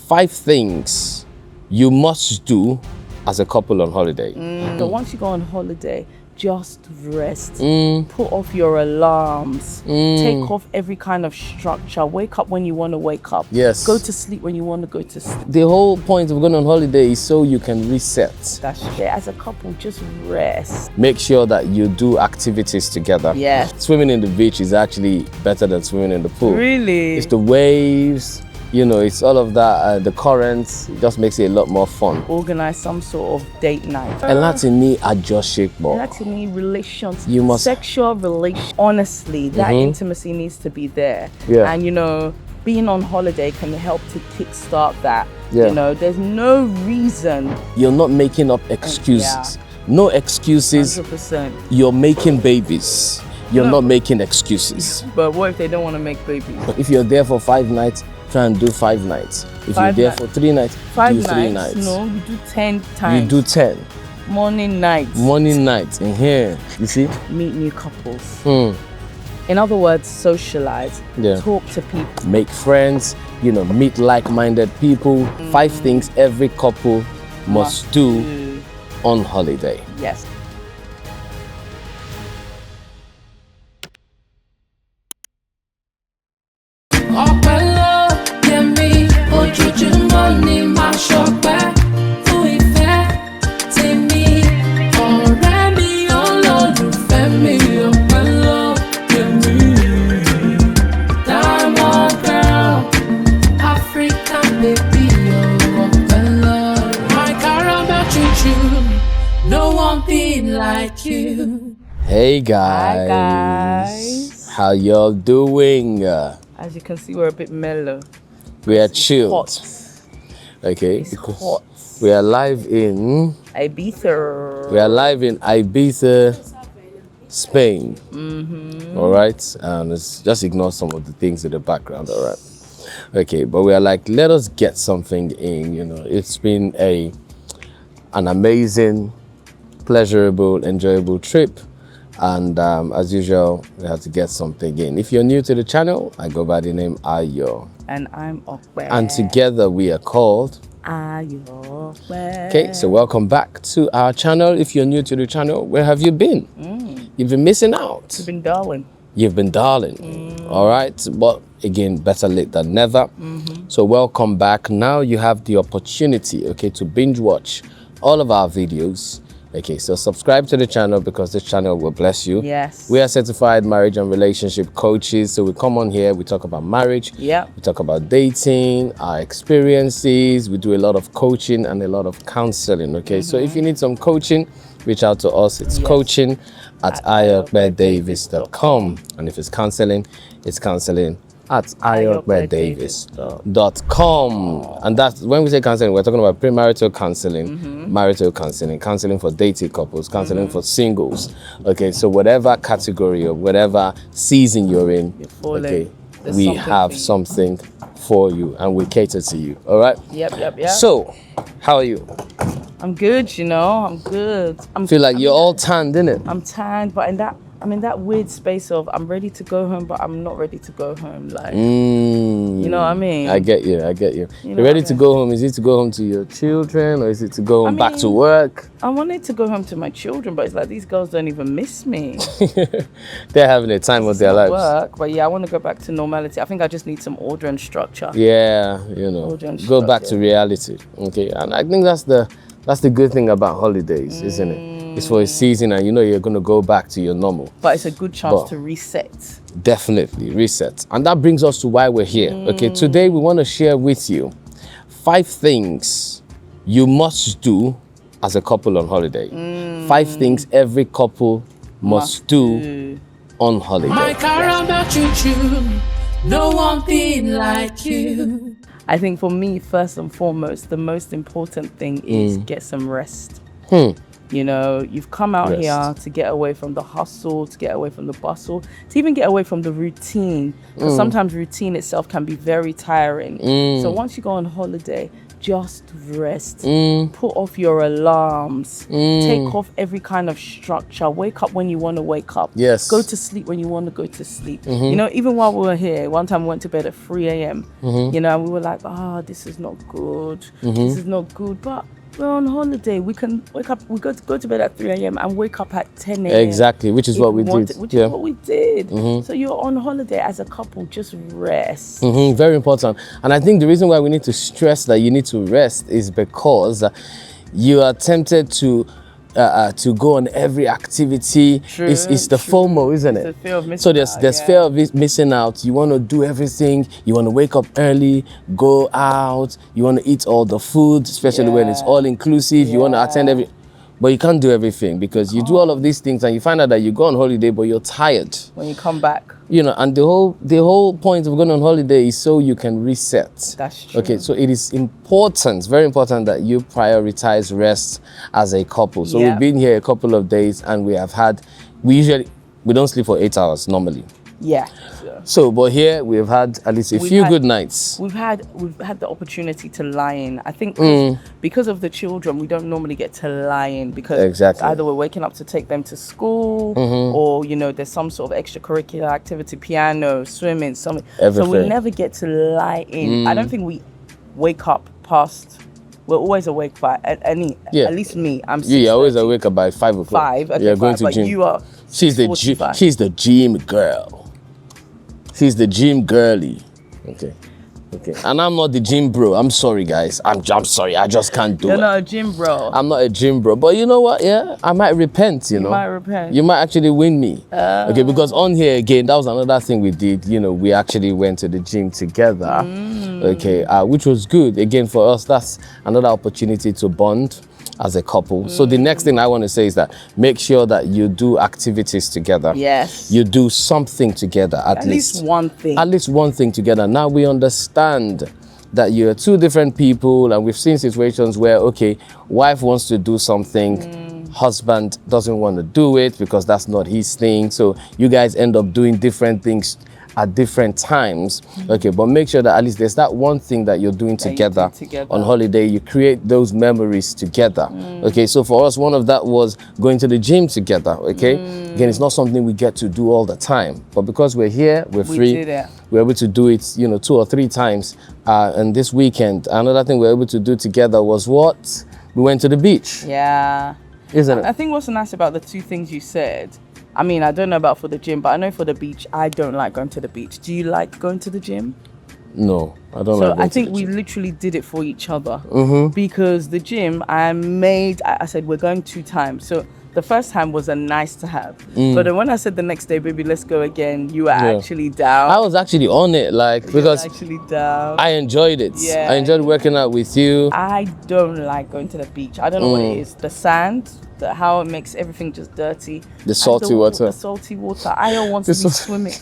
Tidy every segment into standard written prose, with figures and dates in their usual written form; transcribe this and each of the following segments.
5 things you must do as a couple on holiday. So once you go on holiday, just rest. Put off your alarms. Take off every kind of structure. Wake up when you want to wake up. Yes. Go to sleep when you want to go to sleep. The whole point of going on holiday is so you can reset. That's it. As a couple, just rest. Make sure that you do activities together. Yes. Swimming in the beach is actually better than swimming in the pool. Really? It's the waves, you know, it's all of that, the currents. It just makes it a lot more fun. Organize some sort of date night. And láti ní àjọṣepọ̀. Láti ní relations. You must. Sexual relations. Honestly, that intimacy needs to be there. Yeah. And you know, being on holiday can help to kickstart that. Yeah. You know, there's no reason. You're not making up excuses. No excuses. 100%. You're making babies. You're not making excuses. But what if they don't want to make babies? If you're there for 5 nights, try and do 5 nights. If Five you're there nights. for 3 nights, 5 do 3 nights. No, you do 10 times. You do 10. Morning, night. Morning, night in here. You see? Meet new couples. In other words, socialize. Yeah. Talk to people. Make friends, you know, meet like-minded people. 5 things every couple must do on holiday. Yes. Hey guys. Hi guys. How y'all doing? As you can see, we're a bit mellow. We are It's chilled. hot. Okay. It's hot. We are live in Ibiza. We are live in Ibiza, Spain. All right, and just ignore some of the things in the background. All right, okay, but we are like, let us get something in. You know, it's been an amazing, pleasurable, enjoyable trip, and as usual, we have to get something in. If you're new to the channel, I go by the name Ayo, And I'm Ope. and together we are called. Ayo. Okay, so welcome back to our channel. If you're new to the channel, where have you been? You've been missing out. You've been darling. You've been darling. All right, but again, better late than never. So welcome back. Now you have the opportunity, okay, to binge watch all of our videos. Okay, so subscribe to the channel because this channel will bless you. Yes. We are certified marriage and relationship coaches. So we come on here, we talk about marriage. Yeah. We talk about dating, our experiences. We do a lot of coaching and a lot of counseling. Okay, so if you need some coaching, reach out to us. It's coaching at ayookbedavis.com. And if it's counseling at ayookbedavis.com. And that's when we say counseling, we're talking about premarital counseling, marital counseling, counseling for dating couples, counseling for singles. Okay, so whatever category or whatever season you're in, okay, we have something for you and we cater to you. All right? Yep. So, how are you? I'm good, you know. I'm good. I feel like you're all tanned, innit? I'm tanned, but I'm in that weird space of I'm ready to go home, but I'm not ready to go home. Like, you know what I mean? I get you. You're ready to go home. Is it to go home to your children or is it to go home back to work? I wanted to go home to my children, but it's like these girls don't even miss me. They're having a time of their lives. Work, but yeah, I want to go back to normality. I think I just need some order and structure. Yeah, you know, go back to reality. Okay, and I think that's the good thing about holidays, isn't it? It's for a season and you know you're going to go back to your normal. But it's a good chance to reset. Definitely, reset. And that brings us to why we're here. Okay, today we want to share with you 5 things you must do as a couple on holiday. 5 things every couple must do on holiday. My caramel choo-choo, no one being like you. I think for me, first and foremost, the most important thing is get some rest. You know, you've come out Rest. here to get away from the hustle, to get away from the bustle, to even get away from the routine. Because sometimes routine itself can be very tiring. So once you go on holiday, just rest. Put off your alarms. Take off every kind of structure. Wake up when you want to wake up. Yes. Go to sleep when you want to go to sleep. You know, even while we were here, one time we went to bed at 3 a.m. You know, and we were like, this is not good. This is not good. But we're on holiday. We can wake up. We go to bed at 3 a.m. and wake up at 10 a.m. Exactly, which is what we did. Which is what we did. So you're on holiday as a couple. Just rest. Very important. And I think the reason why we need to stress that you need to rest is because you are tempted to go on every activity. It's the FOMO, isn't it? It's the fear of missing So there's fear of missing out. You want to do everything. You want to wake up early, go out. You want to eat all the food, especially when it's all inclusive. You want to attend every. But you can't do everything because you do all of these things and you find out that you go on holiday, but you're tired. When you come back. You know, and the whole point of going on holiday is so you can reset. That's true. Okay, so it is important, very important that you prioritize rest as a couple. So we've been here a couple of days and we don't sleep for 8 hours normally. Yeah. So, but here we've had at least a few good nights. We've had the opportunity to lie in. I think because of the children, we don't normally get to lie in because either we're waking up to take them to school or, you know, there's some sort of extracurricular activity, piano, swimming, something. Everything. So we never get to lie in. I don't think we wake up past. We're always awake by at least me. I'm. You're always awake about 5 o'clock. 5. Okay, you're going to but gym. You are. She's the gym girl. She's the gym girly. Okay. And I'm not the gym bro. I'm sorry, guys. I'm sorry. I just can't do it. You're not a gym bro. I'm not a gym bro. But you know what? Yeah, I might repent, you know. You might repent. You might actually win me. Okay, because on here again, that was another thing we did. You know, we actually went to the gym together. Okay, which was good. Again, for us, that's another opportunity to bond as a couple. So the next thing I want to say is that make sure that you do activities together. Yes. You do something together at least one thing. At least one thing together. Now we understand that you're two different people and we've seen situations where, okay, wife wants to do something, husband doesn't want to do it because that's not his thing. So you guys end up doing different things at different times. Okay, but make sure that at least there's that one thing that you're doing together on holiday. You create those memories together. Okay, so for us, one of that was going to the gym together. Okay, again, it's not something we get to do all the time, but because we're here, we're free. We're able to do it, you know, 2 or 3 times. And this weekend, another thing we're able to do together was what? We went to the beach. Yeah. Isn't it? I think what's nice about the two things you said, I mean, I don't know about for the gym, but I know for the beach, I don't like going to the beach. Do you like going to the gym? No, I don't like going to the gym. So I think we literally did it for each other. Because the gym, I said, we're going 2 times. So the first time was a nice to have. But then when I said the next day, baby, let's go again, you were actually down. I was actually on it, like, because actually down. I enjoyed it. Yeah. I enjoyed working out with you. I don't like going to the beach. I don't know what it is. The sand, how it makes everything just dirty. The salty water. The salty water. Ayo wants to be swimming.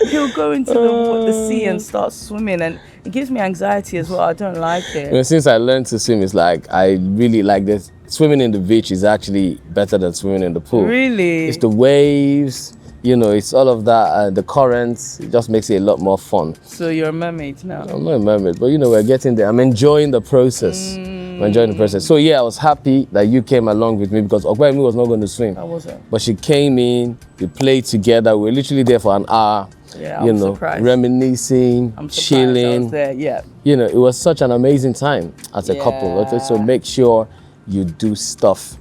He'll go into the sea and start swimming, and it gives me anxiety as well. I don't like it. You know, since I learned to swim, it's like I really like this. Swimming in the beach is actually better than swimming in the pool. Really? It's the waves, you know, it's all of that, the currents. It just makes it a lot more fun. So you're a mermaid now? I'm not a mermaid, but you know, we're getting there. I'm enjoying the process. I'm enjoying the process. So yeah, I was happy that you came along with me because Okwemi was not going to swim. I wasn't. But she came in, we played together. We were literally there for an hour. Yeah, I'm surprised. Reminiscing, chilling. I was there, yeah. You know, it was such an amazing time as a couple. Okay? So make sure you do stuff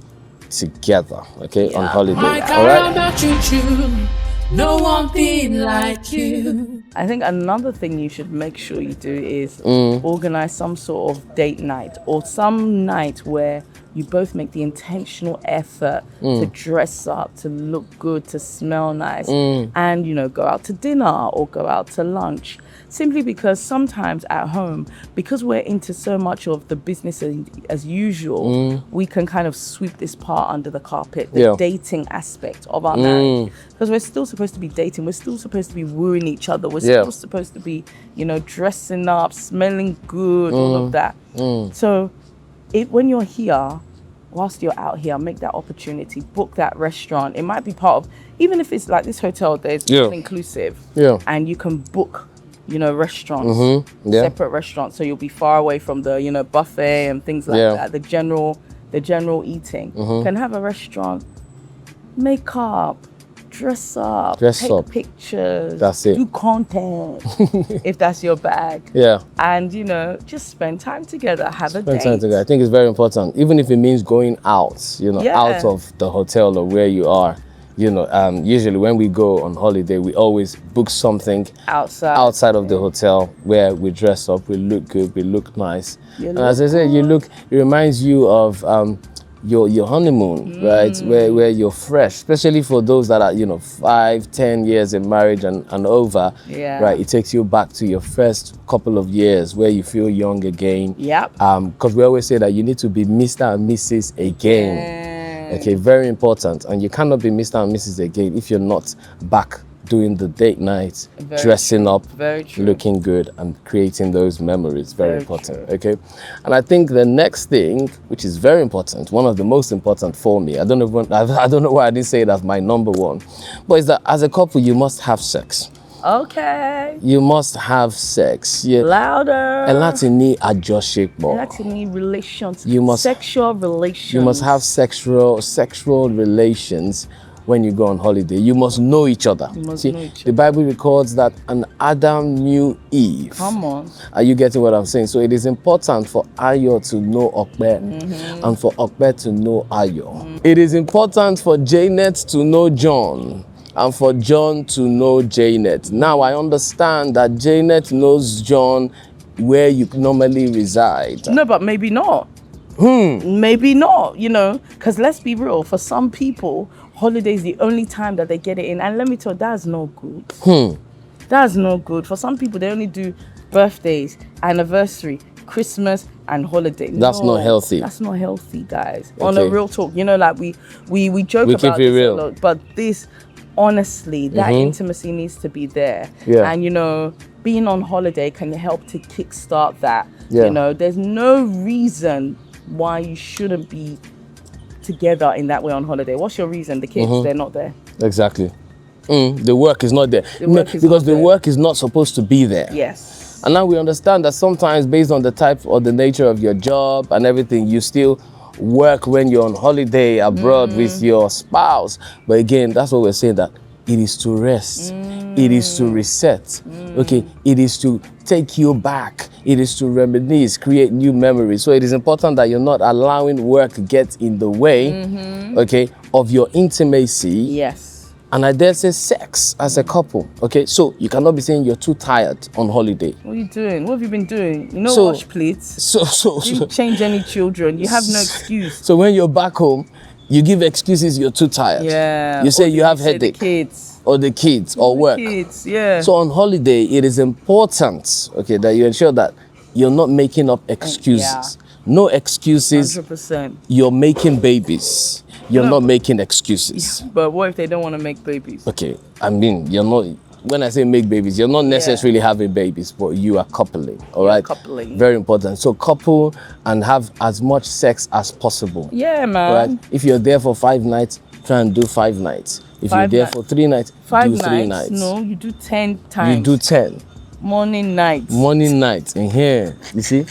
together, okay, on holiday. All right? No one thing like you. I think another thing you should make sure you do is organize some sort of date night or some night where you both make the intentional effort to dress up, to look good, to smell nice, and, you know, go out to dinner or go out to lunch. Simply because sometimes at home, because we're into so much of the business as usual, we can kind of sweep this part under the carpet, the dating aspect of our marriage. Because we're still supposed to be dating, we're still supposed to be wooing each other, we're still supposed to be, you know, dressing up, smelling good, all of that. So when you're here, whilst you're out here, make that opportunity, book that restaurant. It might be part of, even if it's like this hotel, there's all inclusive. Yeah. And you can book, restaurants, Yeah. separate restaurants. So you'll be far away from the, buffet and things like that. The general eating. Can have a restaurant, make up, dress up, take pictures. That's it. Do content if that's your bag. Yeah. And just spend time together, have a date. Time together. I think it's very important, even if it means going out, out of the hotel or where you are. Usually when we go on holiday, we always book something outside of the hotel where we dress up, we look good, we look nice. And as I said, it reminds you of your honeymoon, right? Where you're fresh, especially for those that are 5-10 years in marriage and over, right? It takes you back to your first couple of years where you feel young again. Because we always say that you need to be Mr. and Mrs. again. Okay, very important. And you cannot be Mr. and Mrs. again if you're not back doing the date night, dressing up, looking good, and creating those memories. Very important. Okay, and I think the next thing, which is very important, one of the most important for me, I don't know why I didn't say it as my number one, but is that as a couple you must have sex. Okay. You must have sex. Louder. And láti ní àjọṣepọ̀. Láti ní relations. Sexual relations. You must have sexual relations when you go on holiday. You must know each other. The Bible records that an Adam knew Eve. Come on. Are you getting what I'm saying? So it is important for Ayo to know Ope and for Ope to know Ayo. It is important for Janet to know John and for John to know Janet. Now I understand that Janet knows John where you normally reside. No, but maybe not. Maybe not, because let's be real, for some people, holiday is the only time that they get it in. And let me tell you, that's no good. That's no good. For some people, they only do birthdays, anniversary, Christmas, and holiday. That's not healthy. That's not healthy, guys. Okay. On a real talk, like we joke about this a lot, but this, honestly, that intimacy needs to be there. And being on holiday can help to kickstart that. There's no reason why you shouldn't be together in that way on holiday. What's your reason? The kids, they're not there. Exactly. The work is not there. Because the work is not supposed to be there. Yes. And now we understand that sometimes based on the type or the nature of your job and everything, you still work when you're on holiday abroad with your spouse. But again, that's what we're saying, that it is to rest. It is to reset. Okay, it is to take you back. It is to reminisce, create new memories. So it is important that you're not allowing work get in the way, okay, of your intimacy. Yes. And I dare say sex as a couple. Okay, so you cannot be saying you're too tired on holiday. What are you doing? What have you been doing? Wash plates. You didn't change any children. You have no excuse. So when you're back home, you give excuses you're too tired. Yeah. You say you have headache. The kids or work. Kids, yeah. So on holiday, it is important, okay, that you ensure that you're not making up excuses. No excuses. 100%. You're making babies. You're not making excuses. But what if they don't want to make babies? Okay, I mean, you're not. When I say make babies, you're not necessarily having babies, but you are coupling. All right. Coupling. Very important. So couple and have as much sex as possible. Yeah, man. All right. If you're there for 5 nights, try and do 5 nights. If you're there for 3 nights, do 3 nights. No, you do 10 times. You do 10. Morning, night. Morning, night. In here, you see,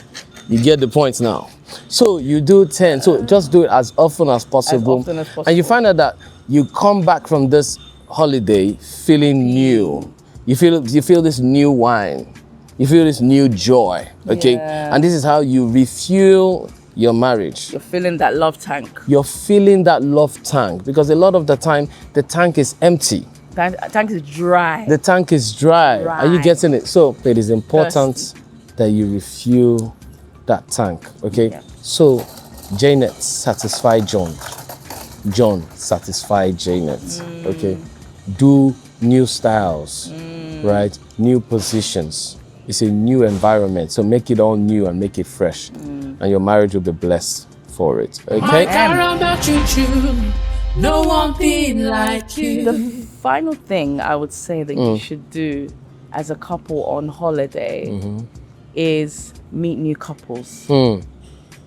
you get the points now. So you do 10. So just do it as often as possible. As often as possible. And you find out that you come back from this holiday feeling new. You feel this new wine. You feel this new joy. Okay, and this is how you refuel your marriage. You're filling that love tank. You're filling that love tank, because a lot of the time the tank is empty. Tank is dry. The tank is dry. Are you getting it? So it is important that you refuel that tank. Okay. Yeah. So Janet satisfy John. John satisfy Janet. Okay. Do new styles, right? New positions. It's a new environment, so make it all new and make it fresh, and your marriage will be blessed for it. Okay. No one being like you. The final thing I would say that you should do as a couple on holiday is meet new couples.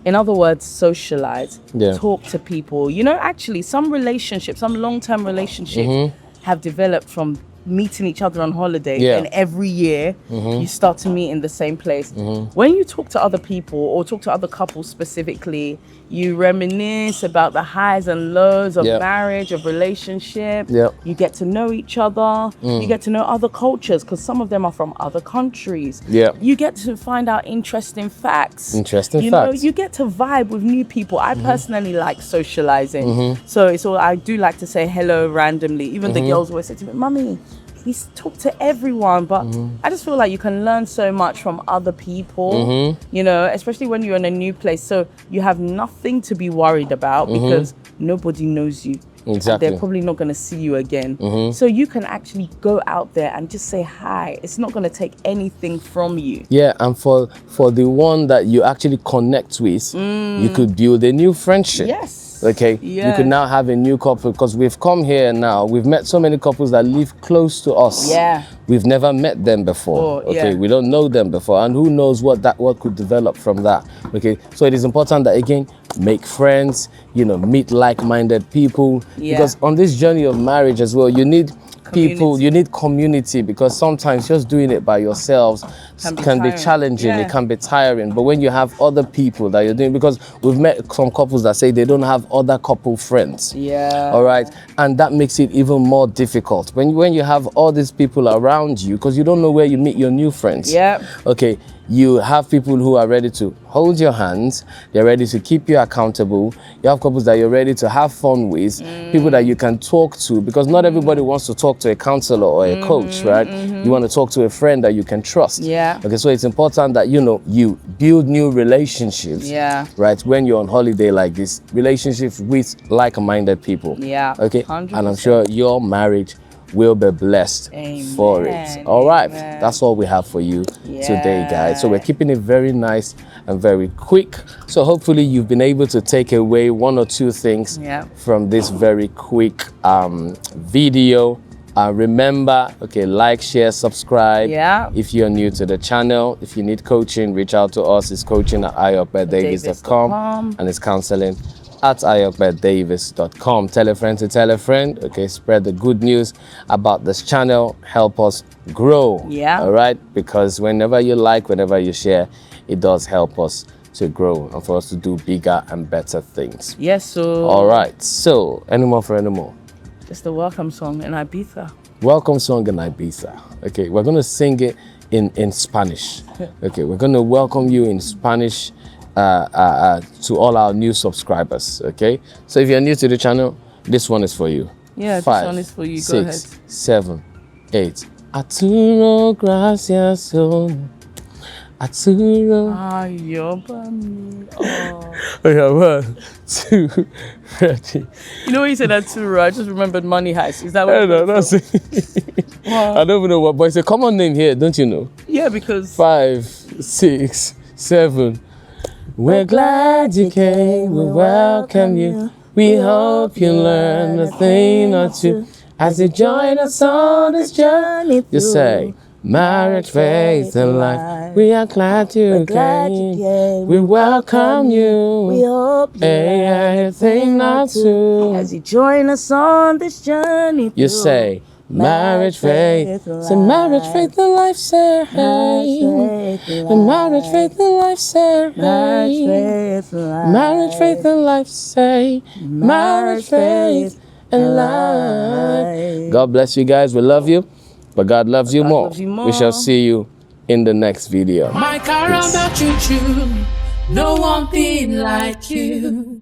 In other words, socialize, Yeah. talk to people. You know, actually, some relationships, some long-term relationships have developed from meeting each other on holiday. Yeah. And every year, you start to meet in the same place. When you talk to other people or talk to other couples specifically, you reminisce about the highs and lows of Yeah. marriage, of relationship. Yeah. You get to know each other. You get to know other cultures because some of them are from other countries. Yeah. You get to find out interesting facts. Interesting you facts. know, you get to vibe with new people. I personally like socializing. So it's all, I do like to say hello randomly. Even the girls always say to me, "Mummy, please talk to everyone." But I just feel like you can learn so much from other people, you know, especially when you're in a new place. So you have nothing to be worried about because nobody knows you. Exactly. They're probably not going to see you again. So you can actually go out there and just say hi. It's not going to take anything from you. Yeah, and for the one that you actually connect with, you could build a new friendship. Yes. Okay, you could now have a new couple because we've come here now. We've met so many couples that live close to us. Yeah. We've never met them before. Okay, we don't know them before, and who knows what could develop from that. Okay, so it is important that again make friends. You know, meet like-minded people because on this journey of marriage as well, you need people, you need community because sometimes just doing it by yourselves can be challenging, it can be tiring. But when you have other people that you're doing, because we've met some couples that say they don't have other couple friends. Yeah. All right. And that makes it even more difficult when you have all these people around you because you don't know where you meet your new friends. Yeah. Okay. You have people who are ready to hold your hands. They're ready to keep you accountable. You have couples that you're ready to have fun with, people that you can talk to, because not everybody wants to talk to a counselor or a coach, right? You want to talk to a friend that you can trust. Yeah. Okay, so it's important that, you know, you build new relationships, right? When you're on holiday like this, relationships with like-minded people. Yeah. Okay, 100%. and I'm sure your marriage will be blessed for it. All right, that's all we have for you today, guys. So we're keeping it very nice and very quick. So hopefully you've been able to take away one or two things from this very quick video. Remember, okay, like, share, subscribe. If you're new to the channel, if you need coaching, reach out to us. It's coaching@ayopedavis.com and it's counseling at ayopedavis.com. Tell a friend to tell a friend. Okay, spread the good news about this channel. Help us grow. All right, because whenever you like, whenever you share, it does help us to grow and for us to do bigger and better things. Yes, so. All right, so any more for any more? Just the welcome song in Ibiza. Welcome song in Ibiza. Okay, we're going to sing it in Spanish. Okay, we're going to welcome you in Spanish to all our new subscribers. Okay, so if you're new to the channel, this one is for you. Yeah, 5, this one is for you. Go 6, ahead. 7, 8. Arturo, gracias. Arturo. Ayo and Ope. Oh. Okay, 1, 2, ready. You know when you said that too, I just remembered Money Heist. Is that what? I know, that's it. I don't even know what, but it's a common name here, don't you know? Yeah, because 5, 6, 7. We're glad you came, we welcome you. We hope you learn a thing or two as you join us on this journey. You say, marriage, faith, and life. We are glad you came. We welcome you. we hope you a thing or two as you join us on this journey. You say, marriage, faith. Say, marriage, faith, and life. Say, hey. Marriage, faith, and life. Say, hey. Marriage, faith, and life. Say, marriage, faith, and life. God bless you guys. We love you, but God loves you more. We shall see you in the next video. My car about you, no one be like you.